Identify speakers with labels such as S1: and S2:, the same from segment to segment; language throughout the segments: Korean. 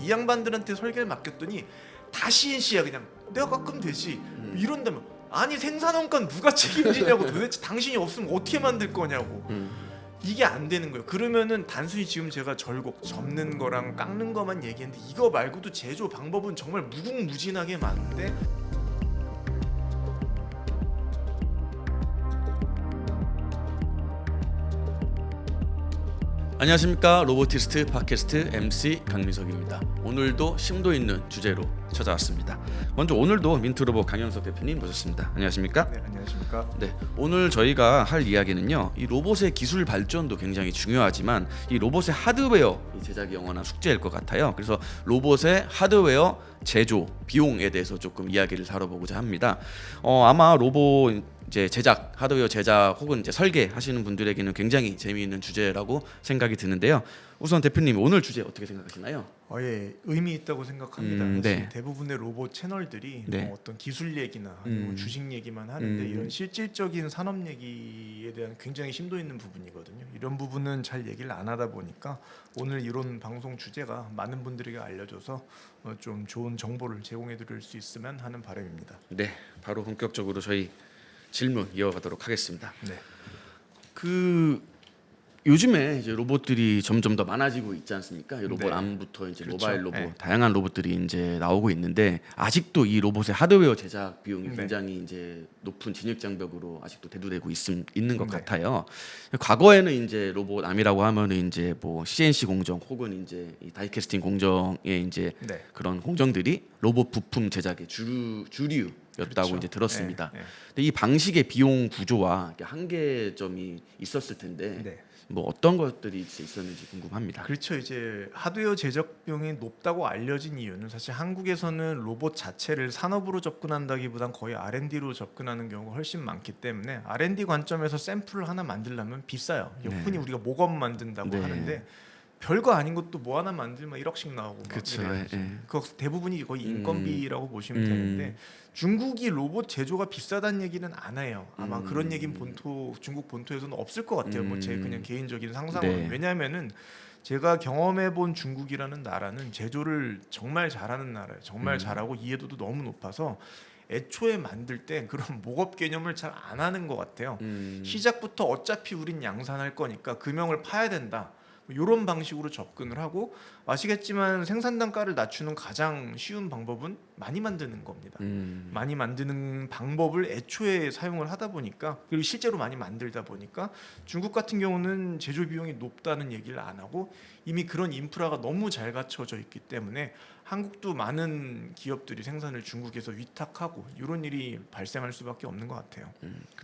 S1: 이 양반들한테 설계를 맡겼더니 다 CNC야. 그냥 내가 깎으면 되지. 이런다면 아니 생산원가 누가 책임지냐고. 도대체 당신이 없으면 어떻게 만들 거냐고. 이게 안 되는 거예요. 그러면은 단순히 지금 제가 절곡 접는 거랑 깎는 거만 얘기했는데 이거 말고도 제조 방법은 정말 무궁무진하게 많은데
S2: 안녕하십니까. 로보티스트 팟캐스트 MC 강민석입니다. 오늘도 심도 있는 주제로 찾아왔습니다. 먼저 오늘도 민트로봇 강현석 대표님 모셨습니다. 안녕하십니까?
S1: 네, 안녕하십니까?
S2: 네, 오늘 저희가 할 이야기는요, 이 로봇의 기술 발전도 굉장히 중요하지만 이 로봇의 하드웨어 제작이 영원한 숙제일 것 같아요. 그래서 로봇의 하드웨어 제조 비용에 대해서 조금 이야기를 다뤄보고자 합니다. 아마 로봇 이제 제작, 하드웨어 제작 혹은 이제 설계하시는 분들에게는 굉장히 재미있는 주제라고 생각이 드는데요. 우선 대표님 오늘 주제 어떻게 생각하시나요?
S1: 예, 의미 있다고 생각합니다.
S2: 네.
S1: 대부분의 로봇 채널들이
S2: 네.
S1: 어떤 기술 얘기나 아니면 주식 얘기만 하는데 이런 실질적인 산업 얘기에 대한 굉장히 심도 있는 부분이거든요. 이런 부분은 잘 얘기를 안 하다 보니까 오늘 이런 방송 주제가 많은 분들에게 알려줘서 좀 좋은 정보를 제공해 드릴 수 있으면 하는 바람입니다.
S2: 네, 바로 본격적으로 저희 질문 이어가도록 하겠습니다.
S1: 네.
S2: 요즘에 이제 로봇들이 점점 더 많아지고 있지 않습니까? 이 로봇
S1: 네.
S2: 암부터 이제
S1: 그렇죠.
S2: 모바일 로봇,
S1: 네.
S2: 다양한 로봇들이 이제 나오고 있는데 아직도 이 로봇의 하드웨어 제작 비용이
S1: 네.
S2: 굉장히 이제 높은 진입 장벽으로 아직도 대두되고 있는 것
S1: 네.
S2: 같아요. 과거에는 이제 로봇 암이라고 하면은 이제 뭐 CNC 공정 혹은 이제 이 다이캐스팅 공정의 이제
S1: 네.
S2: 그런 공정들이 로봇 부품 제작의 주류였다고
S1: 그렇죠.
S2: 이제 들었습니다.
S1: 네. 네.
S2: 근데 이 방식의 비용 구조와 한계점이 있었을 텐데
S1: 네.
S2: 뭐 어떤 것들이 있었는지 궁금합니다.
S1: 그렇죠. 이제 하드웨어 제작 비용이 높다고 알려진 이유는 사실 한국에서는 로봇 자체를 산업으로 접근한다기보단 거의 R&D로 접근하는 경우가 훨씬 많기 때문에 R&D 관점에서 샘플을 하나 만들려면 비싸요.
S2: 네.
S1: 흔히 우리가 모검 만든다고
S2: 네.
S1: 하는데 별거 아닌 것도 뭐 하나 만들면 1억씩 나오고 막
S2: 그쵸.
S1: 그래요.
S2: 예.
S1: 그 대부분이 거의 인건비라고 보시면
S2: 음.
S1: 되는데 중국이 로봇 제조가 비싸다는 얘기는 안 해요. 아마
S2: 음.
S1: 그런 얘기는 중국 본토에서는 없을 것 같아요. 뭐 제 그냥 개인적인 상상으로.
S2: 네.
S1: 왜냐하면은 제가 경험해본 중국이라는 나라는 제조를 정말 잘하는 나라예요. 정말 잘하고 이해도도 너무 높아서 애초에 만들 때 그런 목업 개념을 잘 안 하는 것 같아요. 시작부터 어차피 우린 양산할 거니까 금형을 파야 된다. 이런 방식으로 접근을 하고 아시겠지만 생산 단가를 낮추는 가장 쉬운 방법은 많이 만드는 겁니다. 많이 만드는 방법을 애초에 사용을 하다 보니까 그리고 실제로 많이 만들다 보니까 중국 같은 경우는 제조 비용이 높다는 얘기를 안 하고 이미 그런 인프라가 너무 잘 갖춰져 있기 때문에 한국도 많은 기업들이 생산을 중국에서 위탁하고 이런 일이 발생할 수밖에 없는 것 같아요.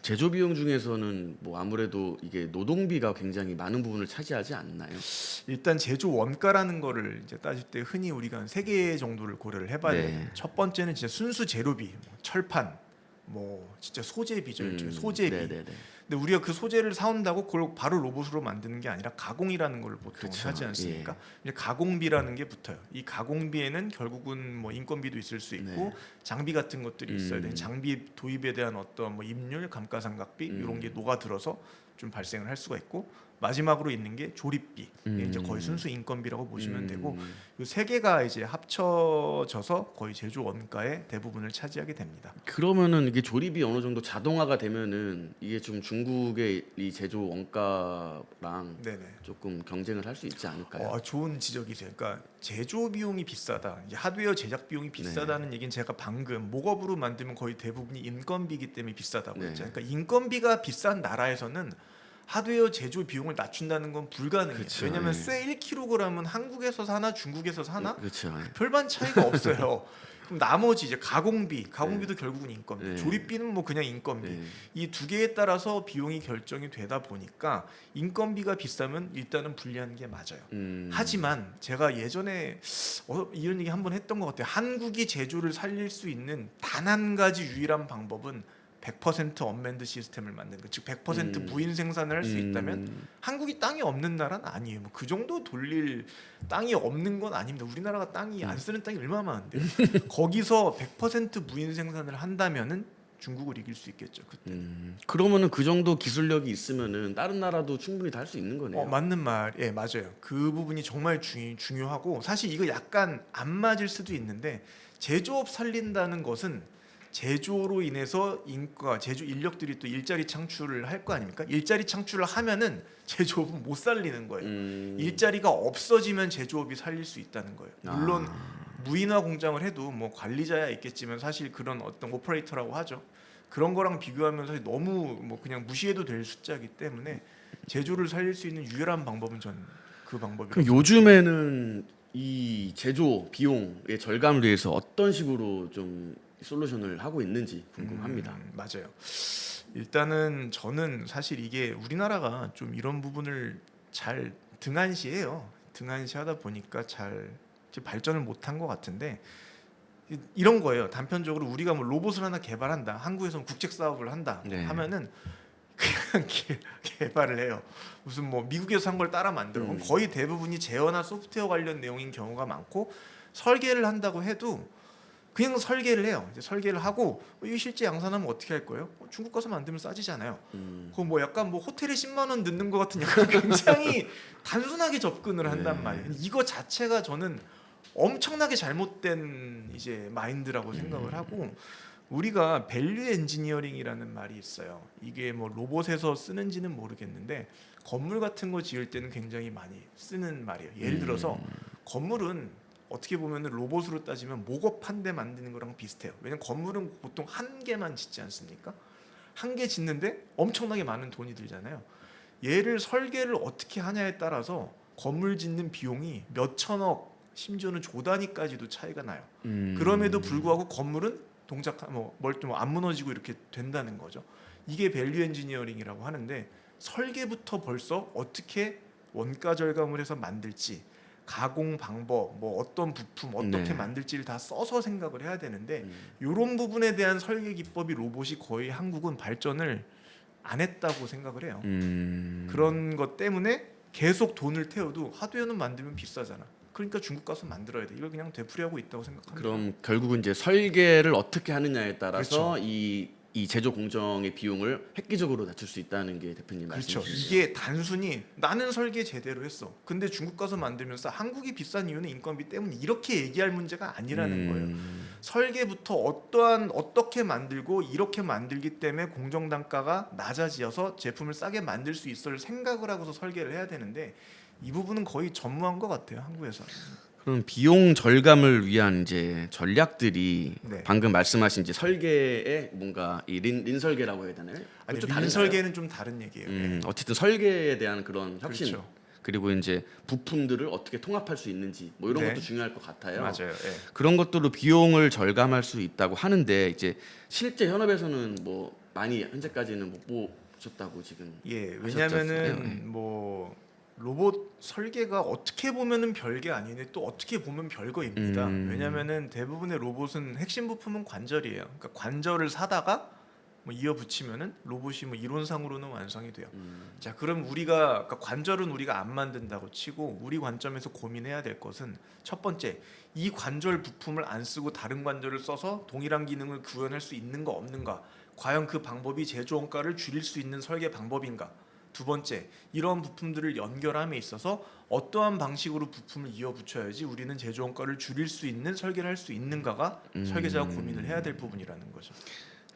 S2: 제조 비용 중에서는 뭐 아무래도 이게 노동비가 굉장히 많은 부분을 차지하지 않나요?
S1: 일단 제조 원가라는 거를 이제 따질 때 흔히 우리가 세 개 정도를 고려를 해봐야
S2: 네.
S1: 돼요. 첫 번째는 진짜 순수 재료비, 뭐 철판, 뭐 진짜 소재비죠. 일종의 소재비.
S2: 네네네.
S1: 근데 우리가 그 소재를 사온다고 그걸 바로 로봇으로 만드는 게 아니라 가공이라는 걸 보통
S2: 그렇죠.
S1: 하지 않습니까? 이제 가공비라는 게 붙어요. 이 가공비에는 결국은 뭐 인건비도 있을 수 있고
S2: 네.
S1: 장비 같은 것들이 있어야 돼. 장비 도입에 대한 어떤 뭐 임률, 감가상각비 이런 게 녹아들어서 좀 발생을 할 수가 있고 마지막으로 있는 게 조립비. 이게 이제 거의 순수 인건비라고 보시면 되고 이 세 개가 이제 합쳐져서 거의 제조 원가의 대부분을 차지하게 됩니다.
S2: 그러면은 이게 조립이 어느 정도 자동화가 되면은 이게 좀 중국의 이 제조 원가랑
S1: 네네.
S2: 조금 경쟁을 할 수 있지 않을까요?
S1: 좋은 지적이세요. 그러니까 제조 비용이 비싸다, 이제 하드웨어 제작 비용이 비싸다는 얘기는 제가 방금 목업으로 만들면 거의 대부분이 인건비이기 때문에 비싸다고
S2: 네.
S1: 했잖아요. 그러니까 인건비가 비싼 나라에서는 하드웨어 제조 비용을 낮춘다는 건 불가능해요.
S2: 그쵸,
S1: 왜냐하면
S2: 네.
S1: 쇠 1kg은 한국에서 사나 중국에서 사나
S2: 그렇죠.
S1: 별반 차이가 없어요. 그럼 나머지 이제 가공비도 결국은 인건비,
S2: 네.
S1: 조립비는 뭐 그냥 인건비.
S2: 네.
S1: 이 두 개에 따라서 비용이 결정이 되다 보니까 인건비가 비싸면 일단은 불리한 게 맞아요. 하지만 제가 예전에 이런 얘기 한번 했던 것 같아요. 한국이 제조를 살릴 수 있는 단 한 가지 유일한 방법은 100% 언맨드 시스템을 만드는 거, 즉 100% 무인 생산을 할 수 있다면 한국이 땅이 없는 나라는 아니에요. 뭐 그 정도 돌릴 땅이 없는 건 아닙니다. 우리나라가 땅이 안 쓰는 땅이 얼마나 많은데 거기서 100% 무인 생산을 한다면은 중국을 이길 수 있겠죠. 그때.
S2: 그러면은 그 정도 기술력이 있으면은 다른 나라도 충분히 다 할 수 있는 거네요.
S1: 맞는 말, 예 맞아요. 그 부분이 정말 중요하고 사실 이거 약간 안 맞을 수도 있는데 제조업 살린다는 것은 제조로 인해서 제조 인력들이 또 일자리 창출을 할 거 아닙니까? 일자리 창출을 하면은 제조업은 못 살리는 거예요. 일자리가 없어지면 제조업이 살릴 수 있다는 거예요. 물론 무인화 공장을 해도 뭐 관리자야 있겠지만 사실 그런 어떤 오퍼레이터라고 하죠. 그런 거랑 비교하면 사실 너무 뭐 그냥 무시해도 될 숫자이기 때문에 제조를 살릴 수 있는 유일한 방법은 전 그 방법이라고.
S2: 그럼 요즘에는 이 제조 비용의 절감을 위해서 어떤 식으로 좀 솔루션을 하고 있는지 궁금합니다.
S1: 맞아요. 일단은 저는 사실 이게 우리나라가 좀 이런 부분을 잘 등한시해요. 등한시하다 보니까 잘 발전을 못한 것 같은데 이런 거예요. 단편적으로 우리가 뭐 로봇을 하나 개발한다. 한국에서는 국책 사업을 한다.
S2: 네.
S1: 하면은 그냥 개발을 해요. 무슨 뭐 미국에서 한 걸 따라 만들어. 그럼 거의 대부분이 제어나 소프트웨어 관련 내용인 경우가 많고 설계를 한다고 해도 그냥 설계를 해요. 이제 설계를 하고 이거 실제 양산하면 어떻게 할 거예요? 중국 가서 만들면 싸지잖아요. 그거 뭐 약간 뭐 호텔에 10만 원 넣는 것 같은 약간 굉장히 단순하게 접근을 한단 말이에요. 이거 자체가 저는 엄청나게 잘못된 이제 마인드라고 생각을 하고 우리가 밸류 엔지니어링이라는 말이 있어요. 이게 뭐 로봇에서 쓰는지는 모르겠는데 건물 같은 거 지을 때는 굉장히 많이 쓰는 말이에요. 예를 들어서 건물은 어떻게 보면 로봇으로 따지면 목업 한 대 만드는 거랑 비슷해요. 왜냐면 건물은 보통 한 개만 짓지 않습니까? 한 개 짓는데 엄청나게 많은 돈이 들잖아요. 얘를 설계를 어떻게 하냐에 따라서 건물 짓는 비용이 몇 천억 심지어는 조 단위까지도 차이가 나요. 그럼에도 불구하고 건물은 안 무너지고 이렇게 된다는 거죠. 이게 밸류 엔지니어링이라고 하는데 설계부터 벌써 어떻게 원가 절감을 해서 만들지 가공 방법, 뭐 어떤 부품 어떻게 만들지를 다 써서 생각을 해야 되는데 이런 부분에 대한 설계 기법이 로봇이 거의 한국은 발전을 안 했다고 생각을 해요. 그런 것 때문에 계속 돈을 태워도 하드웨어는 만들면 비싸잖아. 그러니까 중국 가서 만들어야 돼. 이걸 그냥 되풀이하고 있다고 생각합니다.
S2: 그럼 결국은 이제 설계를 어떻게 하느냐에 따라서
S1: 그렇죠.
S2: 이 제조 공정의 비용을 획기적으로 낮출 수 있다는 게 대표님
S1: 그렇죠.
S2: 말씀이시죠.
S1: 이게 단순히 나는 설계 제대로 했어. 근데 중국 가서 만들면서 한국이 비싼 이유는 인건비 때문에 이렇게 얘기할 문제가 아니라는 거예요. 설계부터 어떻게 만들고 이렇게 만들기 때문에 공정 단가가 낮아지어서 제품을 싸게 만들 수 있을 생각을 하고서 설계를 해야 되는데 이 부분은 거의 전무한 것 같아요. 한국에서.
S2: 그럼 비용 절감을 위한 이제 전략들이
S1: 네.
S2: 방금 말씀하신 이제 설계에 뭔가 이 린 설계라고 해야 되나요?
S1: 아니
S2: 좀
S1: 민
S2: 다른가요?
S1: 설계는 좀 다른 얘기예요. 네.
S2: 어쨌든 설계에 대한 그런 혁신
S1: 그렇죠.
S2: 그리고 이제 부품들을 어떻게 통합할 수 있는지 뭐 이런
S1: 네.
S2: 것도 중요할 것 같아요.
S1: 맞아요. 네.
S2: 그런 것들로 비용을 절감할 수 있다고 하는데 이제 실제 현업에서는 뭐 많이 현재까지는 못 보셨다고 지금
S1: 예,
S2: 하셨잖아요.
S1: 왜냐면은 뭐 로봇 설계가 어떻게 보면은 별게 아니네 또 어떻게 보면 별거입니다. 왜냐면은 대부분의 로봇은 핵심 부품은 관절이에요. 그러니까 관절을 사다가 뭐 이어 붙이면은 로봇이 뭐 이론상으로는 완성이 돼요. 자, 그럼 그러니까 관절은 우리가 안 만든다고 치고 우리 관점에서 고민해야 될 것은 첫 번째, 이 관절 부품을 안 쓰고 다른 관절을 써서 동일한 기능을 구현할 수 있는가 없는가? 과연 그 방법이 제조 원가를 줄일 수 있는 설계 방법인가? 두 번째, 이런 부품들을 연결함에 있어서 어떠한 방식으로 부품을 이어 붙여야지 우리는 제조 원가를 줄일 수 있는 설계를 할 수 있는가가 설계자가 고민을 해야 될 부분이라는 거죠.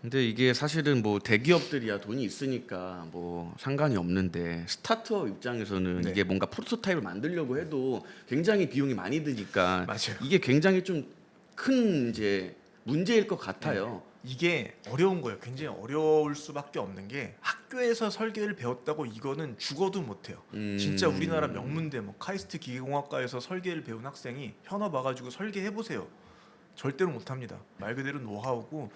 S2: 근데 이게 사실은 뭐 대기업들이야 돈이 있으니까 뭐 상관이 없는데 스타트업 입장에서는
S1: 네.
S2: 이게 뭔가 프로토타입을 만들려고 해도 굉장히 비용이 많이 드니까
S1: 맞아요.
S2: 이게 굉장히 좀 큰 이제 문제일 것 같아요.
S1: 이게 어려운 거예요. 굉장히 어려울 수밖에 없는 게 학교에서 설계를 배웠다고 이거는 죽어도 못해요. 진짜 우리나라 명문대 뭐 카이스트 기계공학과에서 설계를 배운 학생이 현업 와가지고 설계해 보세요. 절대로 못합니다. 말 그대로 노하우고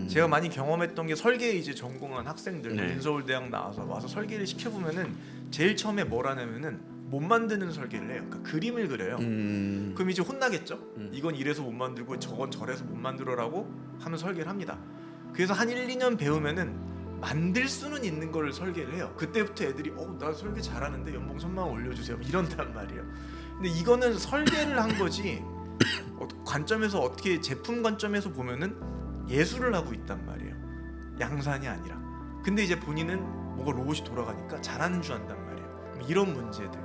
S1: 제가 많이 경험했던 게 설계 이제 전공한 학생들
S2: 네.
S1: 인서울대학 나와서 와서 설계를 시켜보면은 제일 처음에 뭘 하냐면은 못 만드는 설계를 해요. 그러니까 그림을 그려요. 그럼 이제 혼나겠죠. 이건 이래서 못 만들고 저건 저래서 못 만들어라고 하면 설계를 합니다. 그래서 한 1, 2년 배우면은 만들 수는 있는 걸 설계를 해요. 그때부터 애들이 나 설계 잘하는데 연봉 1,000만 원 올려주세요 이런단 말이에요. 근데 이거는 설계를 한 거지 관점에서 어떻게 제품 관점에서 보면은 예술을 하고 있단 말이에요. 양산이 아니라. 근데 이제 본인은 뭐가 로봇이 돌아가니까 잘하는 줄 안단 말이에요. 이런 문제들,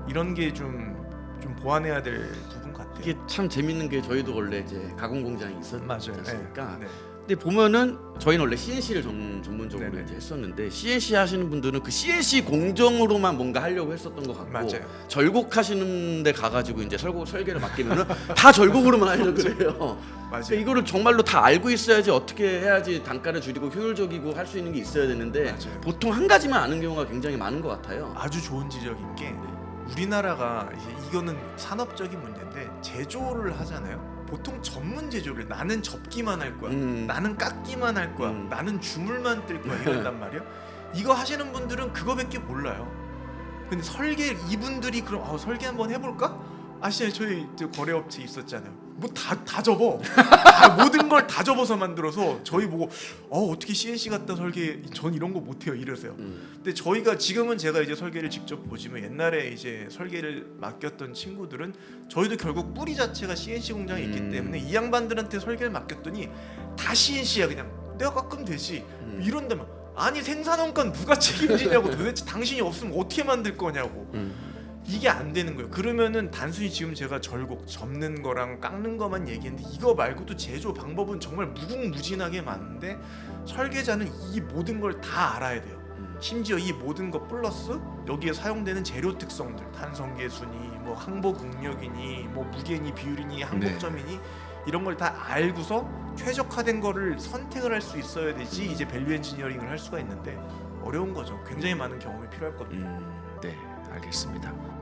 S1: 이런 게 좀 보완해야 될 부분 같아요.
S2: 이게 참 재밌는 게 저희도 원래 이제 가공 공장이 있었지
S1: 맞아요.
S2: 않습니까?
S1: 네.
S2: 근데 보면은 저희는 원래 CNC를 전문적으로
S1: 네네.
S2: 이제 했었는데 CNC 하시는 분들은 그 CNC 공정으로만 뭔가 하려고 했었던 것 같고
S1: 맞아요.
S2: 절곡하시는데 가가지고 이제 설계를 맡기면은 다 절곡으로만 하려고 그래요.
S1: 맞아요.
S2: 그러니까 이거를 정말로 다 알고 있어야지 어떻게 해야지 단가를 줄이고 효율적이고 할 수 있는 게 있어야 되는데
S1: 맞아요.
S2: 보통 한 가지만 아는 경우가 굉장히 많은 것 같아요.
S1: 아주 좋은 지적인 게 우리나라가 이거는 산업적인 문제인데 제조를 하잖아요. 보통 전문 제조를 나는 접기만 할 거야. 나는 깎기만 할 거야. 나는 주물만 뜰 거야. 이런단 말이에요. 이거 하시는 분들은 그거밖에 몰라요. 근데 설계 이분들이 그럼 설계 한번 해볼까? 아시죠? 저희 거래업체 있었잖아요. 뭐 다 접어. 모든 걸 다 접어서 만들어서 저희 보고 어떻게 CNC 갖다 설계? 전 이런 거 못해요. 이러세요. 근데 저희가 지금은 제가 이제 설계를 직접 보지만 옛날에 이제 설계를 맡겼던 친구들은 저희도 결국 뿌리 자체가 CNC 공장에 있기 때문에 이 양반들한테 설계를 맡겼더니 다 CNC야. 그냥 내가 깎으면 되지. 이런다면 아니 생산원가 누가 책임지냐고. 도대체 당신이 없으면 어떻게 만들 거냐고. 이게 안 되는 거예요. 그러면은 단순히 지금 제가 절곡 접는 거랑 깎는 거만 얘기했는데 이거 말고도 제조 방법은 정말 무궁무진하게 많은데 설계자는 이 모든 걸 다 알아야 돼요. 심지어 이 모든 것 플러스 여기에 사용되는 재료 특성들, 탄성계수니 뭐 항복 응력이니 뭐 무게니 비율이니 항복점이니 이런 걸 다 알고서 최적화된 거를 선택을 할 수 있어야 되지 이제 밸류 엔지니어링을 할 수가 있는데 어려운 거죠. 굉장히 많은 경험이 필요할 겁니다.
S2: 네, 알겠습니다.